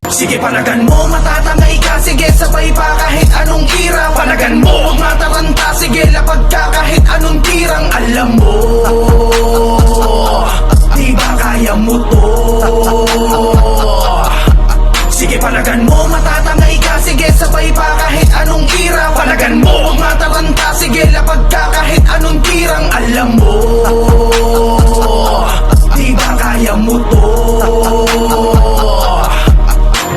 Sige palagan mo, matatangay ka, sige sabay pa kahit anong tirang. Palagan mo, huwag mataranta, sige lapag ka kahit anong tirang. Alam mo, di ba kaya mo to? Sige palagan mo, matatangay ka, sige sabay pa kahit anong tirang. Palagan mo, huwag mataranta, sige lapag ka kahit anong tirang. Alam mo, di ba kaya mo to?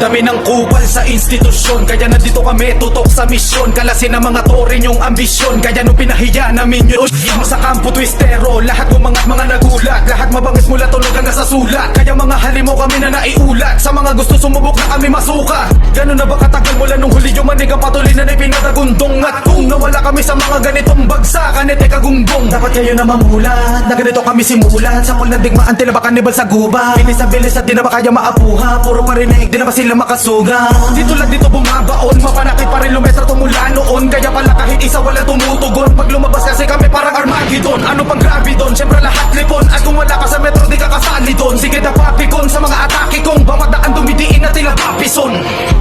Dami ng kupal sa institusyon, kaya nandito kami tutok sa misyon. Kalasin ang mga tore nyong ambisyon, kaya nung pinahiya namin yun sa kampo twistero, lahat ng mga nagulat, lahat mabangis mula tunog hanggang sa sulat. Kaya mga halimo kami na naiulat, sa mga gusto sumubok na kami masuka. Ganun na ba katagal mula nung huli yung manig ang patuloy na pinatagundong. At kung nawala kami sa mga ganitong bagsakan, ete kagunggong. Dapat kayo na mamulat, na ganito kami simulat. Sa na digmaan, tila ba kanibal sa guba. Bilis na bilis at di na ba kaya maapuha, puro parinig, di na ba sila makasuga. Dito lang dito bumabaon, mapanakit pa rin lumetro tumula noon. Kaya pala kahit isa wala tumutugon, pag lumabas kasi kami parang Armageddon. Ano pang grabe doon, syempre lahat lipon. At kung wala ka sa metro di ka kasali doon. Sige na papikon sa mga atake kong bawat daan dumidiin na tila papison.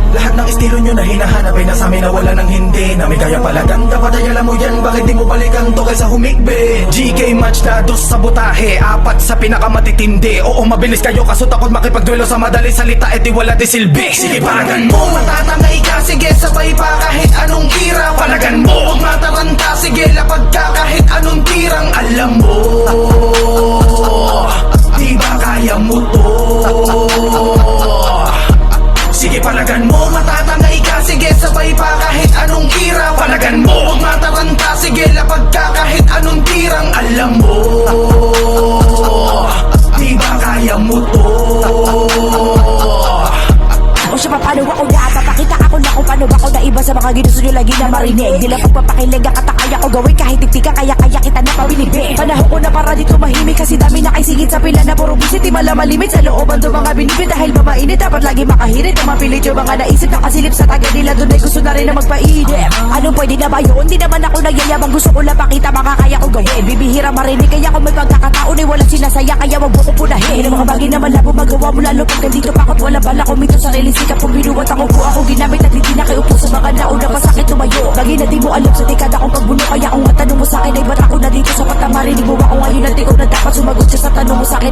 Lahat ng estilo nyo na hinahanap ay nasa amin na wala ng hindi. Na may kaya palagan, dapat ay alam mo yan. Bakit di mo balikan to kaysa humigbe? GK match na dos sa butahe, apat sa pinakamatitindi. Oo mabilis kayo kaso takot makipagduelo sa madali salita, edi wala di silbi. Sige palagan mo, matatangay ka, sige sabay pa kahit anong tirang. Palagan mo, huwag mataranta, sige lapag ka kahit anong tirang. Alam mo, di ba kaya mo to? Sige palagan mo, matatangay ka, sige sabay pa kahit anong tirang. Palagan mo, huwag mataranta, sige lapag ka kahit anong tirang. Alam mo, di ba kaya mo to? O siya pa, paano ako na? Papakita ako na kung paano ako na iba sa mga ginusto nyo lagi na marinig. Di lang pagpapakilig ang katakaya ko gawin kahit tiktika, kaya kita na pabinibig. Panahon ko na para dito mahimik kasi dami na kaisingit sa pila na puro bisit. Di malamalimit sa looban to mga binibid dahil ba mainit, dapat lagi makahirit. Ang mapilit yung mga naisip na kasilip sa taga nila, doon ay gusto na rin na magpainip. Anong pwede na ba yun? Di naman ako nagyayabang, gusto ko lang pakita mga kaya ko gawin. Bibihira marinig kaya kung may pagkakataon ay walang sinasaya, kaya wag mo ko punahin. Ang mga bagay naman labo magawa mo lalo pag nandito pa ko't wala bala kumito sa sarili. Sikap kung binuwat ako po ako ginamit at hindi na kayo po sa mga nauna pa sakit tumayo. Lagi na di mo alam sa dekada kong pagbuno, kaya kung matanong mo sa akin ay ba't ako na dito sa patamarinig mo ako ngayon. At di ko na dapat sumagot siya sa tanong mo sa akin.